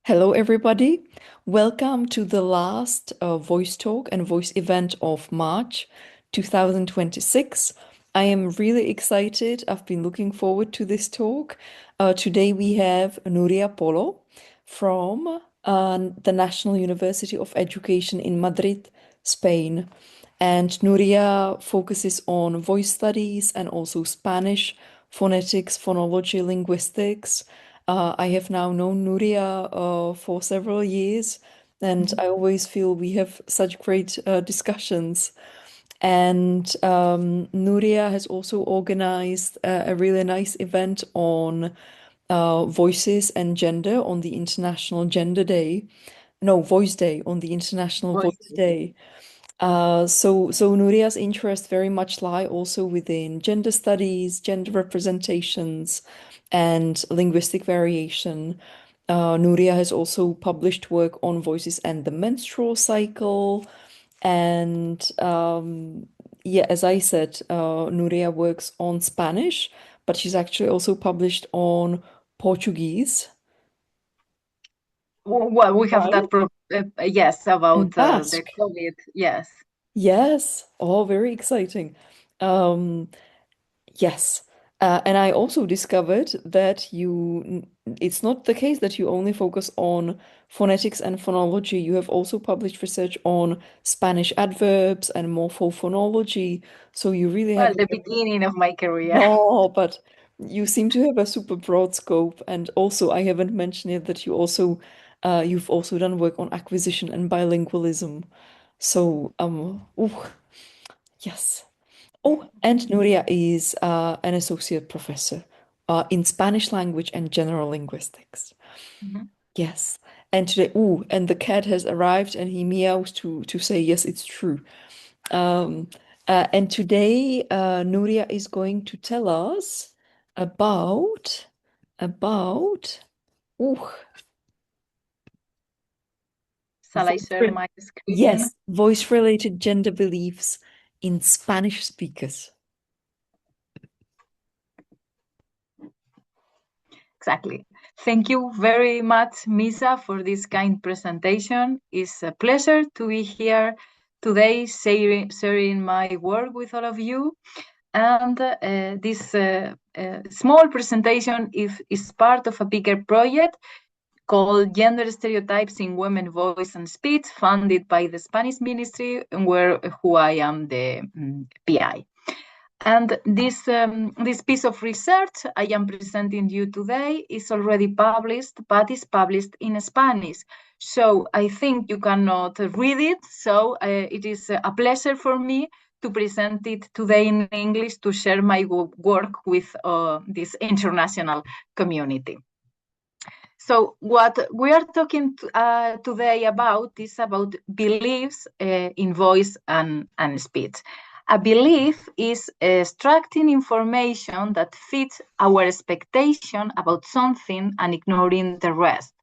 Hello, everybody. Welcome to the last voice talk and voice event of March 2026. I am really excited. I've been looking forward to this talk. Today we have Nuria Polo from the National University of Education in Madrid, Spain. And Nuria focuses on voice studies and also Spanish, phonetics, phonology, linguistics. I have now known Nuria for several years, and I always feel we have such great discussions. And Nuria has also organized a really nice event on voices and gender on the International Gender Day. No, Voice Day on the International Voice Voices. Day. So Nuria's interests very much lie also within gender studies, gender representations, and linguistic variation. Nuria has also published work on voices and the menstrual cycle. And yeah, as I said, Nuria works on Spanish, but she's actually also published on Portuguese. Well, we have Right. that, yes, about And the Basque. COVID. Yes. Yes. Oh, very exciting. Um, Yes. And I also discovered that it's not the case that you only focus on phonetics and phonology. You have also published research on Spanish adverbs and morphophonology. So you really Well, have the beginning of my career. no, but you seem to have a super broad scope. And also, I haven't mentioned yet that you've also done work on acquisition and bilingualism. So, ooh, yes. Oh, and Nuria is an associate professor in Spanish language and general linguistics. Mhm. Yes. And today, ooh, and the cat has arrived and he meows to say, yes, it's true. Um, and today, Nuria is going to tell us about, about, ooh, Shall I share my screen? yes, voice-related gender beliefs in Spanish speakers. Exactly. Thank you very much, Misa, for this kind presentation. It's a pleasure to be here today sharing my work with all of you. And this small presentation is part of a bigger project called Gender Stereotypes in Women Voice and Speech, funded by the Spanish Ministry, who I am the PI. And this piece of research I am presenting you today is already published, but is published in Spanish. So I think you cannot read it. So it is a pleasure for me to present it today in English to share my work with this international community. So what we are talking today about is about beliefs in voice and speech. A belief is extracting information that fits our expectation about something and ignoring the rest.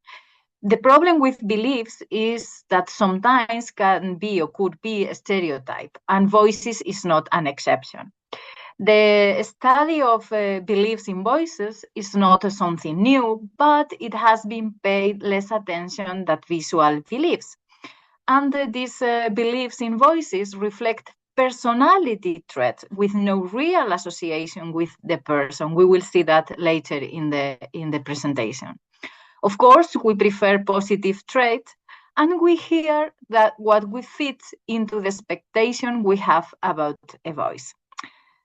The problem with beliefs is that sometimes can be or could be a stereotype, and voices is not an exception. The study of beliefs in voices is not something new, but it has been paid less attention than visual beliefs. And these beliefs in voices reflect personality traits with no real association with the person. We will see that later in the presentation. Of course, we prefer positive traits, and we hear that what we fit into the expectation we have about a voice.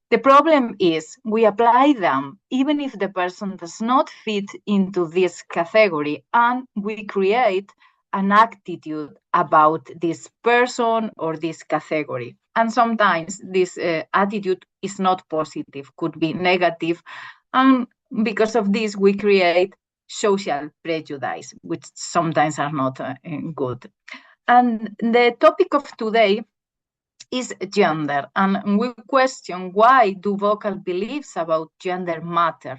The problem is we apply them even if the person does not fit into this category, and we create an attitude about this person or this category. And sometimes this attitude is not positive, could be negative. And because of this, we create social prejudice, which sometimes are not good. And the topic of today is gender, and we question why do vocal beliefs about gender matter.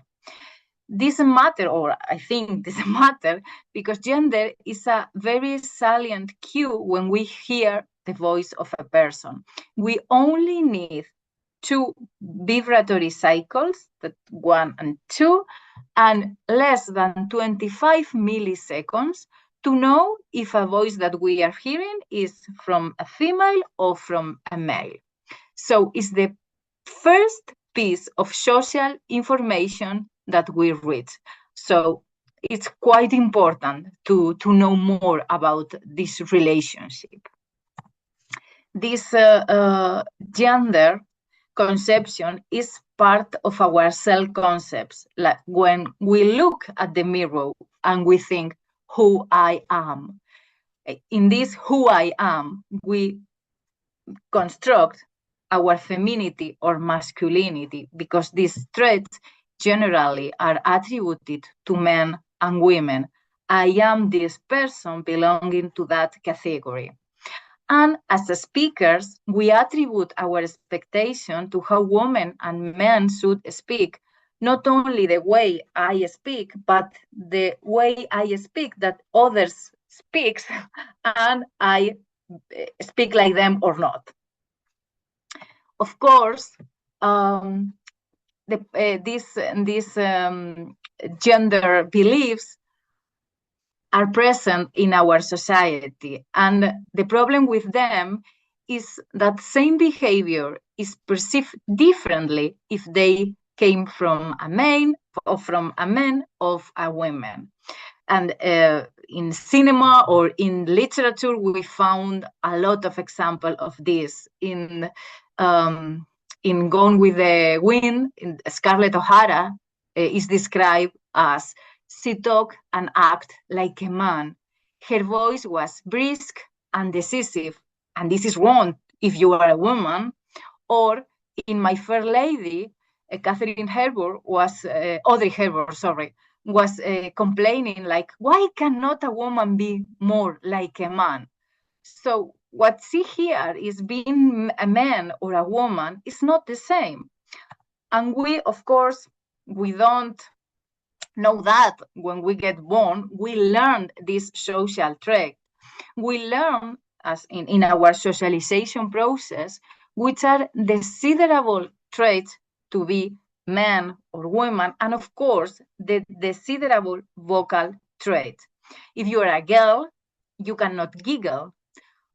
This matter, or I think this matter, because gender is a very salient cue when we hear the voice of a person. We only need two vibratory cycles, that 1 and 2, and less than 25 milliseconds to know if a voice that we are hearing is from a female or from a male. So it's the first piece of social information that we read. So it's quite important to know more about this relationship. This gender conception is part of our self-concepts. Like when we look at the mirror and we think, who I am. In this who I am, we construct our femininity or masculinity because these traits generally are attributed to men and women. I am this person belonging to that category. And as speakers, we attribute our expectation to how women and men should speak, not only the way I speak, but the way I speak that others speaks, and I speak like them or not. Of course, these gender beliefs are present in our society. And the problem with them is that same behavior is perceived differently if they came from a man or from a man of a woman. And in cinema or in literature, we found a lot of examples of this. In Gone with the Wind, Scarlett O'Hara is described as she talked and acted like a man. Her voice was brisk and decisive, and this is wrong if you are a woman. Or in My Fair Lady, Catherine Hepburn was, Audrey Hepburn, sorry, was complaining like, why cannot a woman be more like a man? So what she here is being a man or a woman is not the same. And we, of course, we don't know that when we get born, we learn this social trait. We learn as in our socialization process, which are desirable traits to be man or woman, and of course, the desirable vocal trait. If you are a girl, you cannot giggle,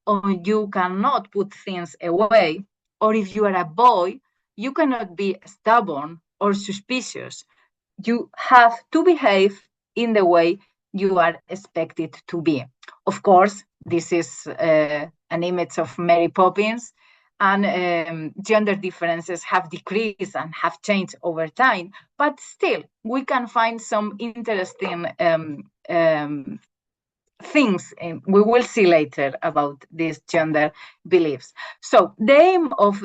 or you cannot put things away, or if you are a boy, you cannot be stubborn or suspicious. You have to behave in the way you are expected to be. Of course, this is an image of Mary Poppins, and gender differences have decreased and have changed over time, but still, we can find some interesting things we will see later about these gender beliefs. So the aim of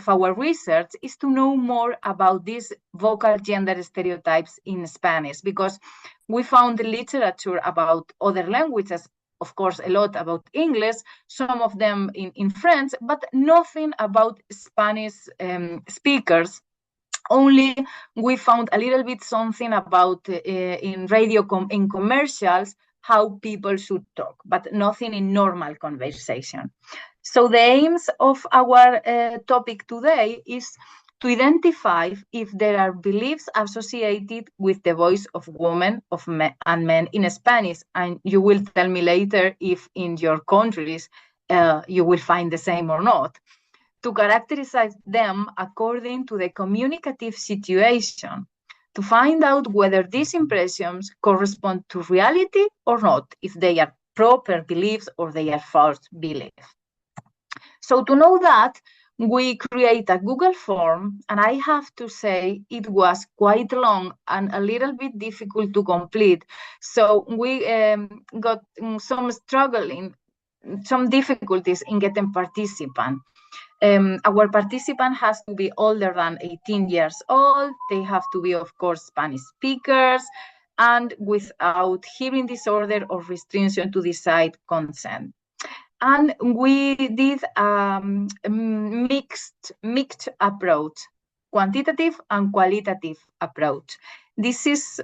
our research is to know more about these vocal gender stereotypes in Spanish, because we found literature about other languages, of course, a lot about English, some of them in French, but nothing about Spanish speakers. Only we found a little bit something about in radio, in commercials, how people should talk, but nothing in normal conversation. So the aims of our topic today is to identify if there are beliefs associated with the voice of women and men in Spanish. And you will tell me later if in your countries you will find the same or not. To characterize them according to the communicative situation, to find out whether these impressions correspond to reality or not, if they are proper beliefs or they are false beliefs. So to know that, we create a Google form, and I have to say it was quite long and a little bit difficult to complete. So we got some difficulties in getting participants. Our participant has to be older than 18 years old. They have to be, of course, Spanish speakers and without hearing disorder or restriction to decide consent. And we did a mixed approach, quantitative and qualitative approach. This is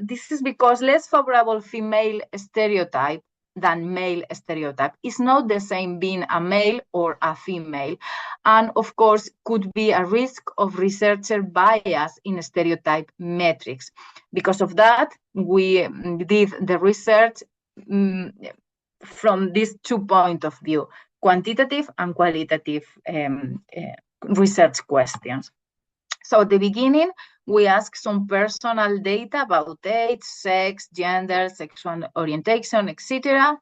this is because less favorable female stereotype than male stereotype. It's not the same being a male or a female. And of course, could be a risk of researcher bias in stereotype metrics. Because of that, we did the research from these 2 points of view, quantitative and qualitative research questions. So at the beginning, we ask some personal data about age, sex, gender, sexual orientation, etc.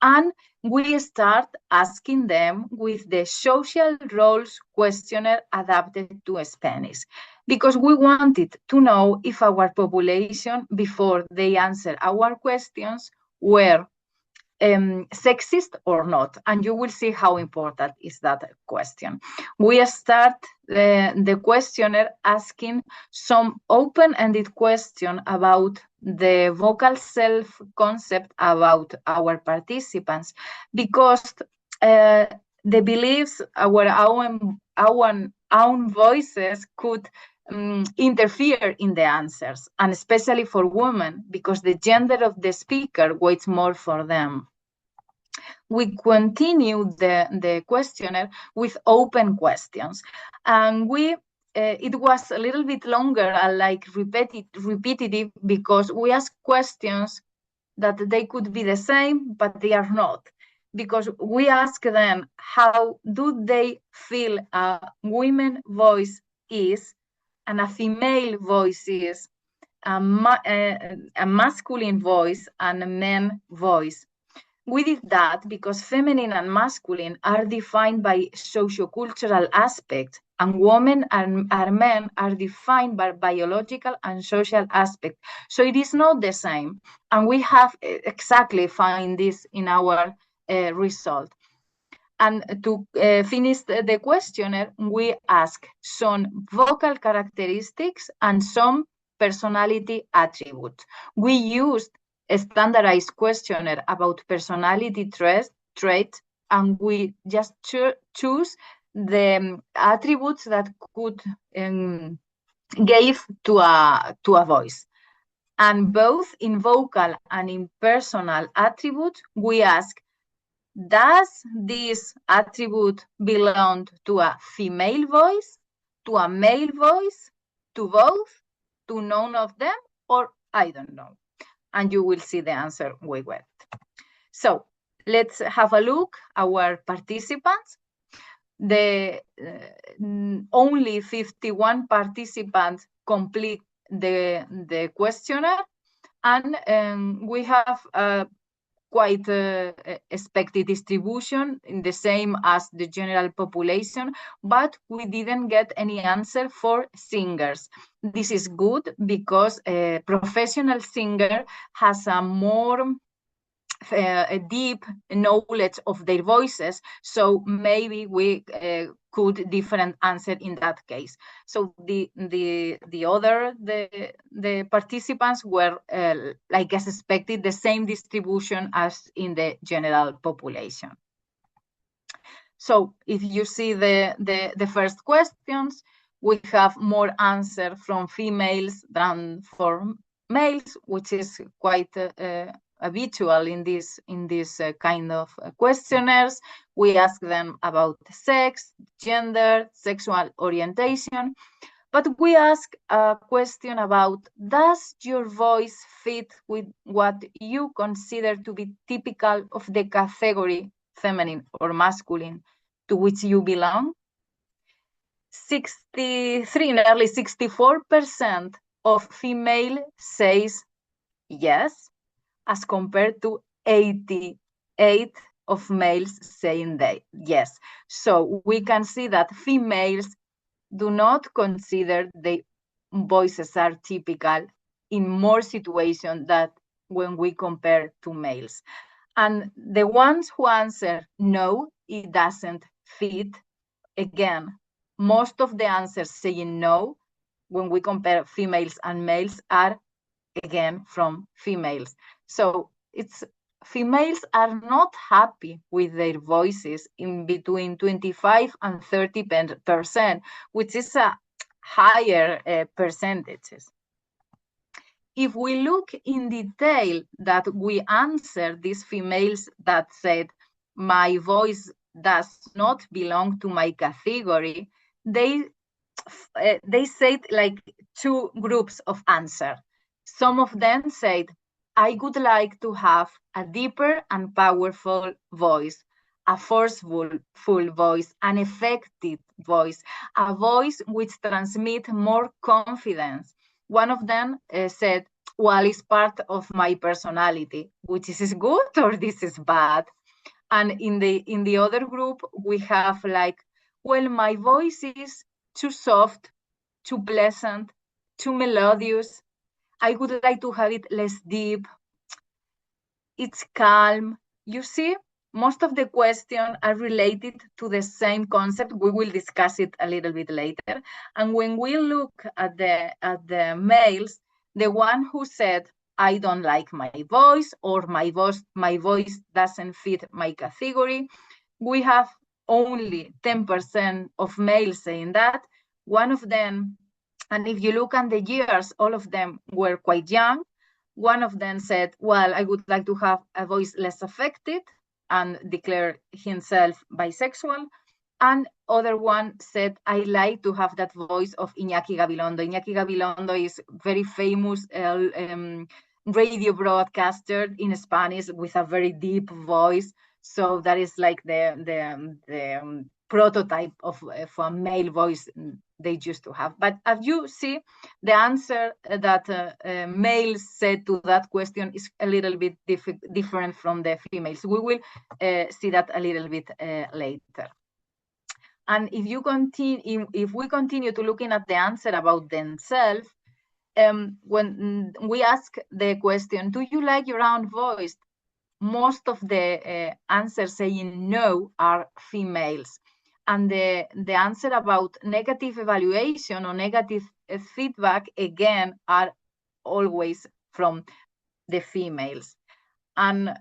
And we start asking them with the social roles questionnaire adapted to Spanish, because we wanted to know if our population, before they answer our questions, were sexist or not, and you will see how important is that question. We start the questionnaire asking some open-ended question about the vocal self-concept about our participants, because the beliefs our own voices could interfere in the answers, and especially for women, because the gender of the speaker weighs more for them. We continue the questionnaire with open questions, and it was a little bit longer and like repetitive, because we ask questions that they could be the same, but they are not, because we ask them how do they feel a women voice is and a female voice is, a masculine voice and a man voice. We did that because feminine and masculine are defined by sociocultural aspects, and women and men are defined by biological and social aspects. So it is not the same. And we have exactly find this in our result. And to finish the questionnaire, we ask some vocal characteristics and some personality attributes. We used a standardized questionnaire about personality traits, and we just choose the attributes that could give to a voice. And both in vocal and in personal attributes, we ask, does this attribute belong to a female voice, to a male voice, to both, to none of them, or I don't know? And you will see the answer we went. So let's have a look our participants. The only 51 participants complete the questionnaire, and we have quite expected distribution in the same as the general population, but we didn't get any answer for singers. This is good because a professional singer has a more a deep knowledge of their voices, so maybe we could different answer in that case. So the participants were like as expected, the same distribution as in the general population. So if you see the first questions, we have more answer from females than for males, which is quite habitual in this kind of questionnaires. We ask them about sex, gender, sexual orientation, but we ask a question about, does your voice fit with what you consider to be typical of the category feminine or masculine to which you belong? 63, nearly 64% of female says yes, as compared to 88 of males saying yes. So we can see that females do not consider their voices are typical in more situations than when we compare to males. And the ones who answer no, it doesn't fit, again, most of the answers saying no when we compare females and males are again from females. So it's females are not happy with their voices in between 25 and 30%, which is a higher percentages. if we look in detail that we answer these females that said, my voice does not belong to my category, they said like two groups of answer. Some of them said, I would like to have a deeper and powerful voice, a forceful full voice, an effective voice, a voice which transmits more confidence. One of them said, well, it's part of my personality, which is good or this is bad. And in the other group, we have like, well, my voice is too soft, too pleasant, too melodious. I would like to have it less deep. It's calm. You see, most of the questions are related to the same concept. We will discuss it a little bit later. And when we look at the males, the one who said, I don't like my voice, or my voice doesn't fit my category, we have only 10% of males saying that. One of them, and if you look at the years, all of them were quite young. One of them said, well, I would like to have a voice less affected and declare himself bisexual. And other one said, I like to have that voice of Iñaki Gabilondo. Iñaki Gabilondo is very famous radio broadcaster in Spanish with a very deep voice. So that is like the prototype of a male voice they used to have. But as you see, the answer that males said to that question is a little bit different from the females. We will see that a little bit later. And if we continue to looking at the answer about themselves, when we ask the question, do you like your own voice? Most of the answers saying no are females. And the answer about negative evaluation or negative feedback, again, are always from the females. And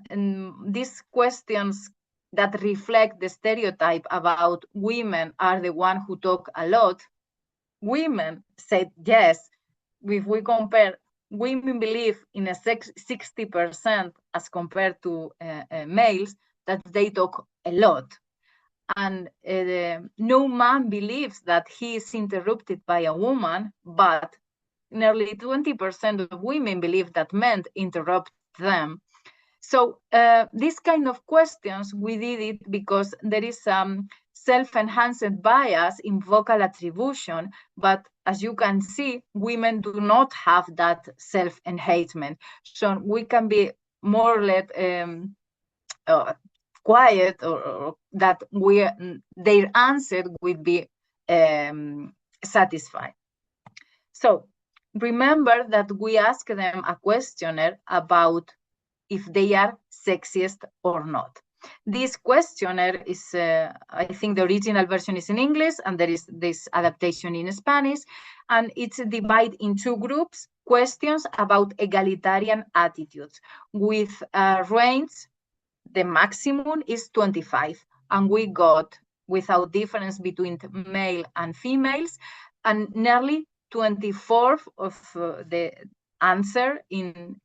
these questions that reflect the stereotype about women are the one who talk a lot. Women said yes. If we compare, women believe in a 60% as compared to males, that they talk a lot. And no man believes that he is interrupted by a woman, but nearly 20% of women believe that men interrupt them. So these kind of questions, we did it because there is some self-enhanced bias in vocal attribution, but as you can see, women do not have that self-enhancement. So we can be more or less quiet, or that their answer would be satisfied. So remember that we ask them a questionnaire about if they are sexist or not. This questionnaire is, I think the original version is in English, and there is this adaptation in Spanish, and it's divided in two groups, questions about egalitarian attitudes, with a range, the maximum is 25, and we got, without difference between male and females, and nearly 24 of the answer in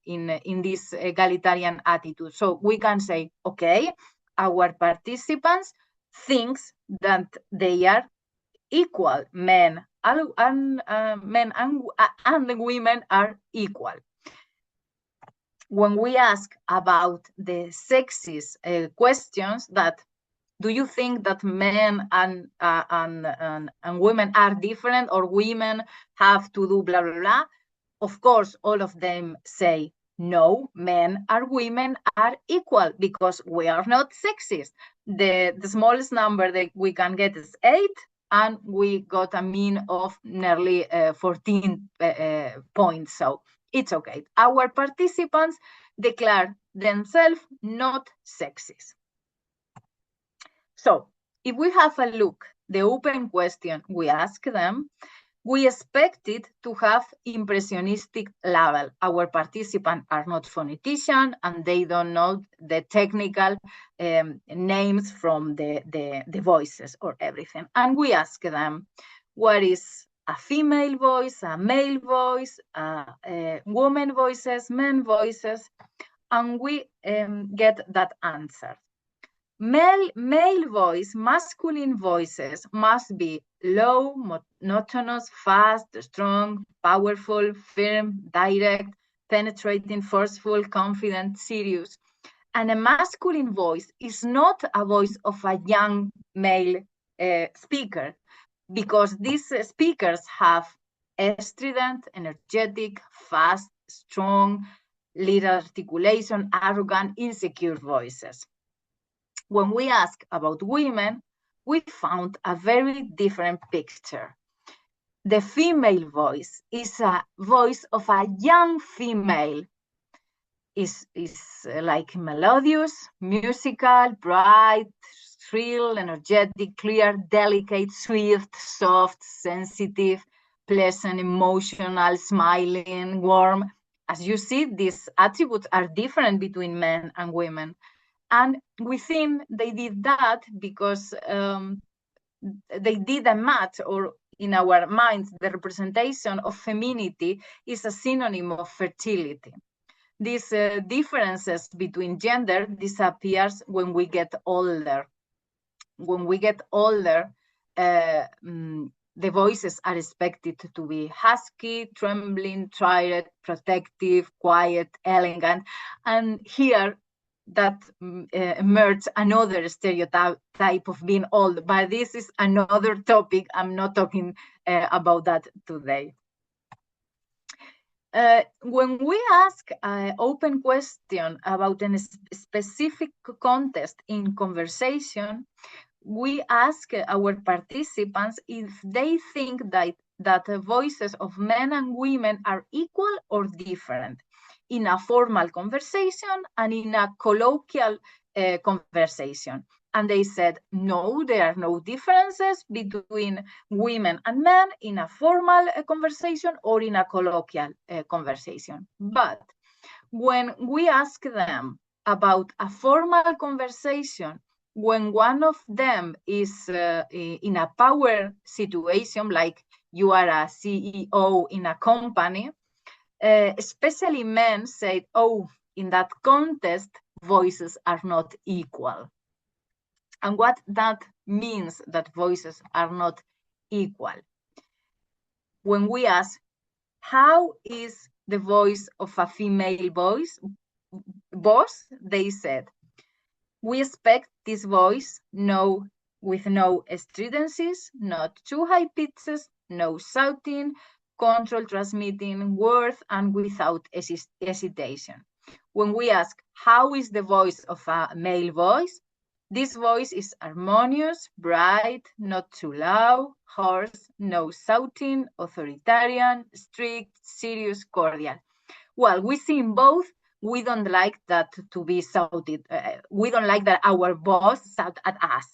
this egalitarian attitude. So we can say, okay, our participants thinks that they are equal. Men and women are equal. When we ask about the sexist questions, that do you think that men and women are different, or women have to do blah, blah, blah? Of course, all of them say, no, men and women are equal because we are not sexist. The smallest number that we can get is 8, and we got a mean of nearly 14 points. So it's okay. Our participants declare themselves not sexist. So if we have a look, the open question we ask them, we expected to have impressionistic level. Our participants are not phoneticians, and they don't know the technical names from the voices or everything. And we ask them, what is a female voice, a male voice, woman voices, men voices, and we get that answer. Male voice, masculine voices must be low, monotonous, fast, strong, powerful, firm, direct, penetrating, forceful, confident, serious. And a masculine voice is not a voice of a young male speaker, because these speakers have strident, energetic, fast, strong, little articulation, arrogant, insecure voices. When we ask about women, we found a very different picture. The female voice is a voice of a young female, is like melodious, musical, bright, shrill, energetic, clear, delicate, swift, soft, sensitive, pleasant, emotional, smiling, warm. As you see, these attributes are different between men and women. And we think they did that because they did a match, or in our minds, the representation of femininity is a synonym of fertility. These differences between gender disappears when we get older. When we get older, the voices are expected to be husky, trembling, tired, protective, quiet, elegant. And here that emerged another stereotype of being old, but this is another topic. I'm not talking about that today. When we ask an open question about a specific context in conversation, we ask our participants if they think that the voices of men and women are equal or different in a formal conversation and in a colloquial conversation. And they said, no, there are no differences between women and men in a formal conversation or in a colloquial conversation. But when we ask them about a formal conversation, when one of them is in a power situation, like you are a CEO in a company, especially men say, oh, in that context, voices are not equal. And what that means, that voices are not equal. When we ask, how is the voice of a female boss, they said, we expect this voice with no stridencies, not too high pitches, no shouting, control transmitting words, and without hesitation. When we ask, how is the voice of a male voice? This voice is harmonious, bright, not too loud, hoarse, no shouting, authoritarian, strict, serious, cordial. Well, we see in both. We don't like that to be shouted. We don't like that our boss shout at us.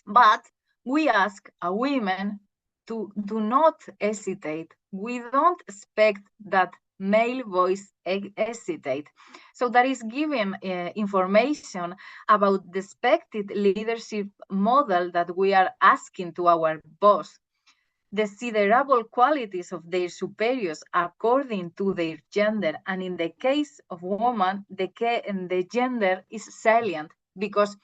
But we ask a women to do not hesitate. We don't expect that male voice hesitate. So that is giving information about the expected leadership model that we are asking to our boss. Desirable qualities of their superiors according to their gender. And in the case of women, the gender is salient, because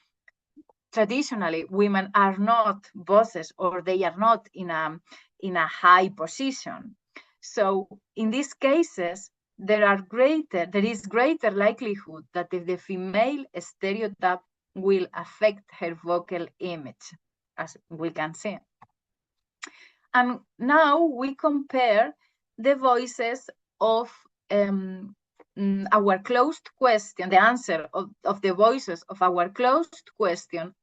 traditionally women are not bosses, or they are not in a high position. So in these cases, there is greater likelihood that the female stereotype will affect her vocal image, as we can see. And now we compare the voices of our closed question, the answer of the voices of our closed question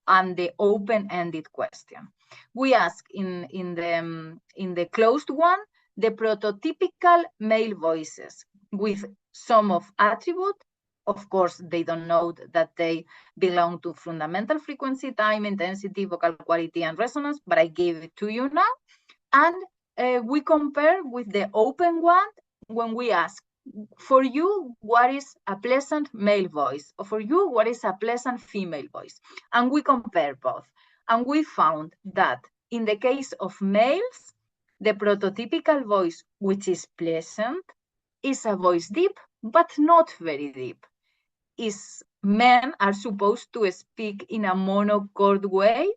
and the open-ended question. We ask in the closed one, the prototypical male voices with some of attribute. Of course, they don't know that they belong to fundamental frequency, time, intensity, vocal quality, and resonance, but I gave it to you now. And we compare with the open one when we ask, for you, what is a pleasant male voice? Or for you, what is a pleasant female voice? And we compare both. And we found that in the case of males, The prototypical voice, which is pleasant, is a voice deep, but not very deep. Men are supposed to speak in a monochord way,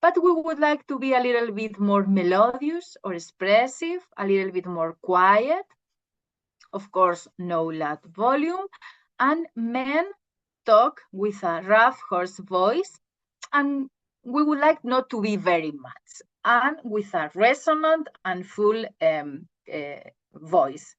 but we would like to be a little bit more melodious or expressive, a little bit more quiet. Of course, no loud volume. And men talk with a rough, hoarse voice, and we would like not to be very much, and with a resonant and full voice.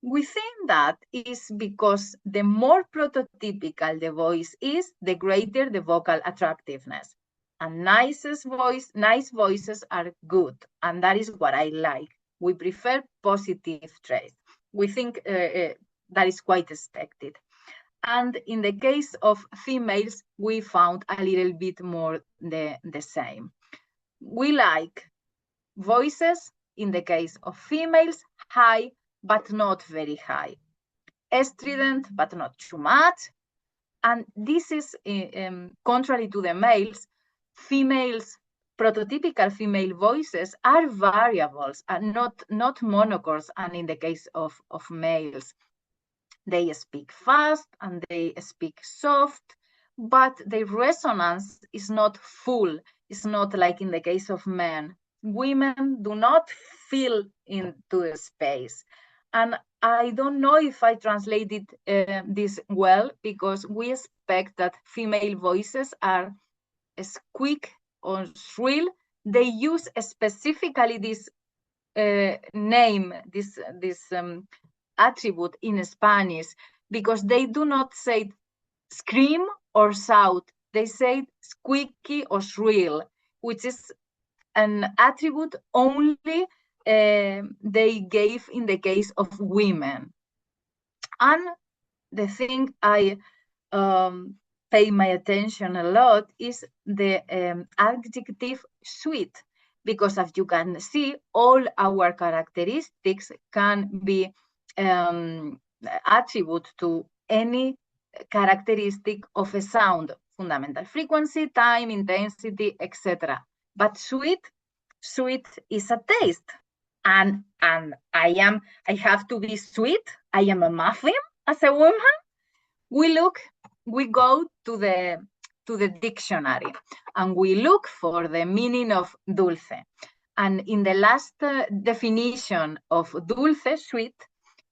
We think that is because the more prototypical the voice is, the greater the vocal attractiveness. And nice voices are good, and that is what I like. We prefer positive traits. We think that is quite expected. And in the case of females, we found a little bit more the same. We like voices, in the case of females, high, but not very high. Estrident, but not too much. And this is contrary to the males. Prototypical female voices are variables, and not monochords, and in the case of males. They speak fast and they speak soft, but their resonance is not full. It's not like in the case of men. Women do not fill into the space. And I don't know if I translated this well, because we expect that female voices are squeak or shrill. They use specifically this name, this attribute in Spanish, because they do not say scream or shout. They say squeaky or shrill, which is an attribute only they gave in the case of women. And the thing I pay my attention a lot is the adjective sweet, because as you can see, all our characteristics can be attributed to any characteristic of a sound: fundamental frequency, time, intensity, etc. But sweet is a taste. And I have to be sweet. I am a muffin as a woman. We go to the dictionary, and we look for the meaning of dulce. And in the last definition of dulce, sweet,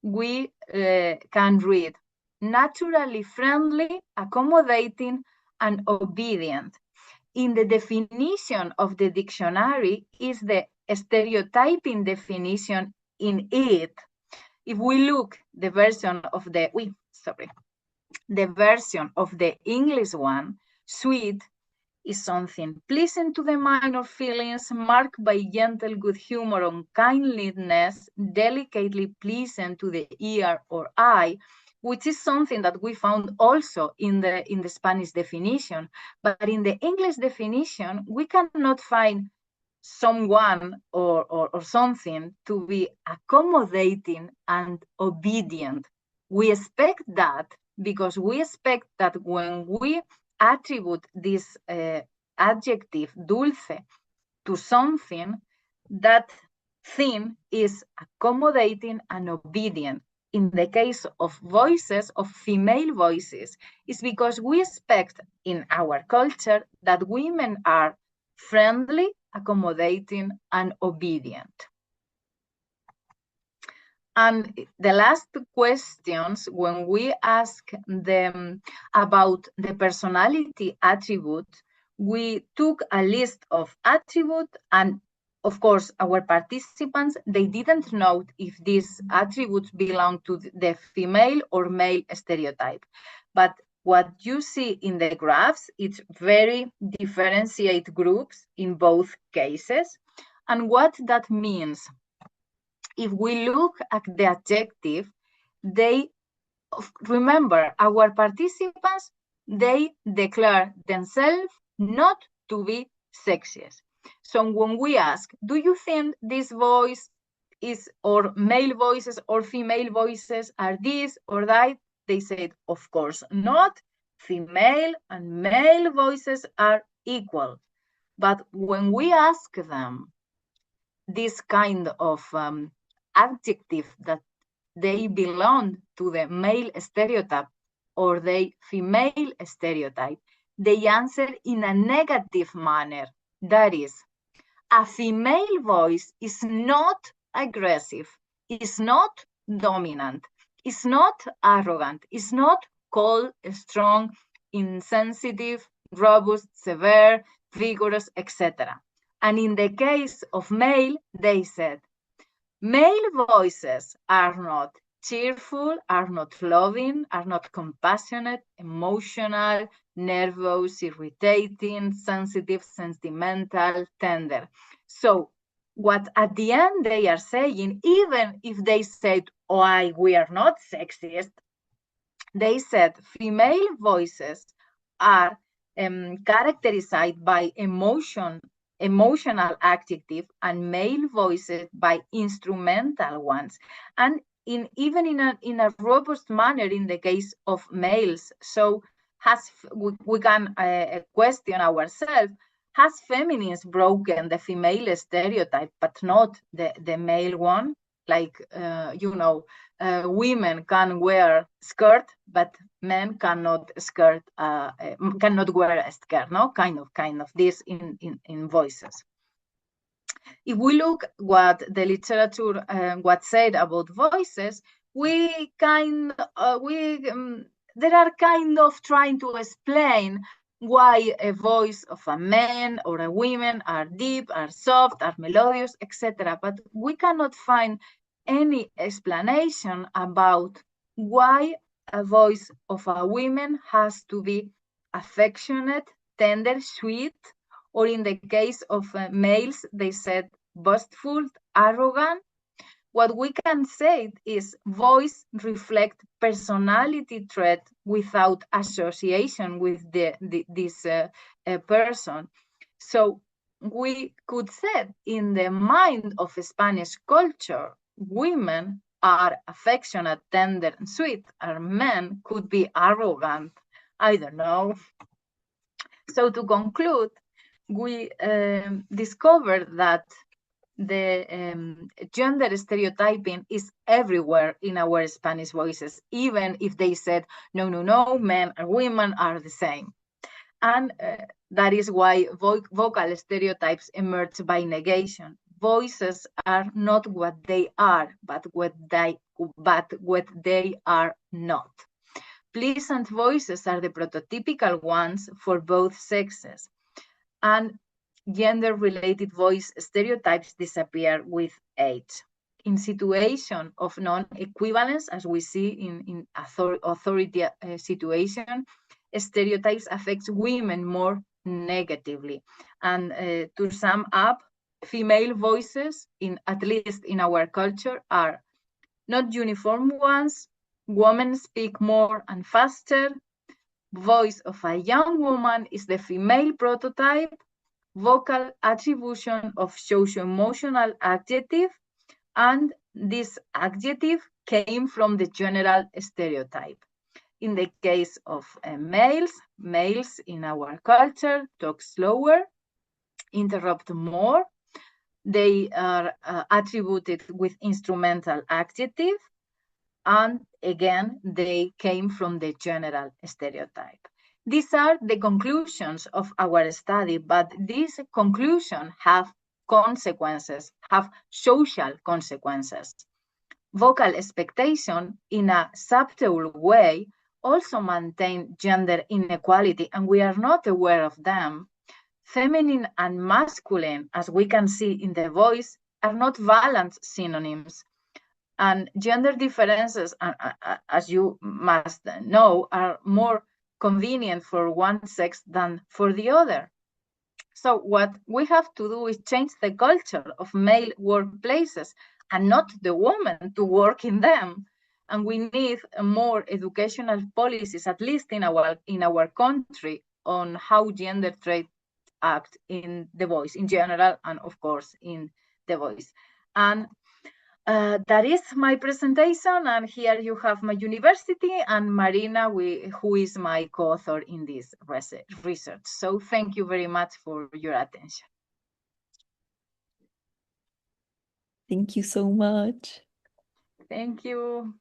we can read naturally friendly, accommodating, and obedient. In the definition of the dictionary is the stereotyping definition in it. If we look the version of the version of the English one, sweet is something pleasant to the mind or feelings, marked by gentle good humor and kindliness, delicately pleasant to the ear or eye, which is something that we found also in the Spanish definition. But in the English definition, we cannot find someone or something to be accommodating and obedient. We expect that because we expect that when we attribute this adjective dulce to something, that thing is accommodating and obedient. In the case of voices, of female voices, it's because we expect in our culture that women are friendly, accommodating, and obedient. And the last questions, when we ask them about the personality attribute, we took a list of attributes, and of course, our participants, they didn't know if these attributes belong to the female or male stereotype. But what you see in the graphs, it's very differentiate groups in both cases. And what that means, if we look at the adjective, remember, our participants, they declare themselves not to be sexist. So when we ask, do you think this voice is, or male voices or female voices are this or that? They said, of course not. Female and male voices are equal. But when we ask them, this kind of adjective that they belong to the male stereotype or the female stereotype, they answer in a negative manner. That is, a female voice is not aggressive, is not dominant, is not arrogant, is not cold, strong, insensitive, robust, severe, vigorous, etc. And in the case of male, they said, male voices are not cheerful, are not loving, are not compassionate, emotional, nervous, irritating, sensitive, sentimental, tender. So what at the end they are saying, even if they said, why we are not sexist, they said female voices are characterized by emotional adjective, and male voices by instrumental ones, and even in a robust manner in the case of males. So we can question ourselves, has feminists broken the female stereotype but not the male one? Like women can wear skirt, but men cannot wear a skirt. No, kind of this in voices. If we look what the literature what said about voices, we there are kind of trying to explain why a voice of a man or a woman are deep, are soft, are melodious, etc. But we cannot find any explanation about why a voice of a woman has to be affectionate, tender, sweet, or in the case of males, they said boastful, arrogant. What we can say is voice reflect personality trait without association with this person. So we could say in the mind of Spanish culture, women are affectionate, tender, and sweet, and men could be arrogant. I don't know. So to conclude, we discovered that the gender stereotyping is everywhere in our Spanish voices, even if they said, no, men and women are the same. And that is why vocal stereotypes emerge by negation. Voices are not what they are, but what they are not. Pleasant voices are the prototypical ones for both sexes. And gender-related voice stereotypes disappear with age. In situation of non-equivalence, as we see in authority situation, stereotypes affect women more negatively. And to sum up, female voices, at least in our culture, are not uniform ones. Women speak more and faster. Voice of a young woman is the female prototype. Vocal attribution of socio-emotional adjective, and this adjective came from the general stereotype. In the case of males in our culture talk slower, interrupt more. They are attributed with instrumental adjective, and again, they came from the general stereotype. These are the conclusions of our study, but these conclusions have consequences, have social consequences. Vocal expectation, in a subtle way, also maintain gender inequality, and we are not aware of them. Feminine and masculine, as we can see in the voice, are not valent synonyms. And gender differences, as you must know, are more convenient for one sex than for the other. So what we have to do is change the culture of male workplaces and not the woman to work in them. And we need more educational policies, at least in our country, on how gender traits act in the voice in general, and of course in the voice. And that is my presentation, and here you have my university and Marina, who is my co-author in this research. So thank you very much for your attention. Thank you so much. Thank you.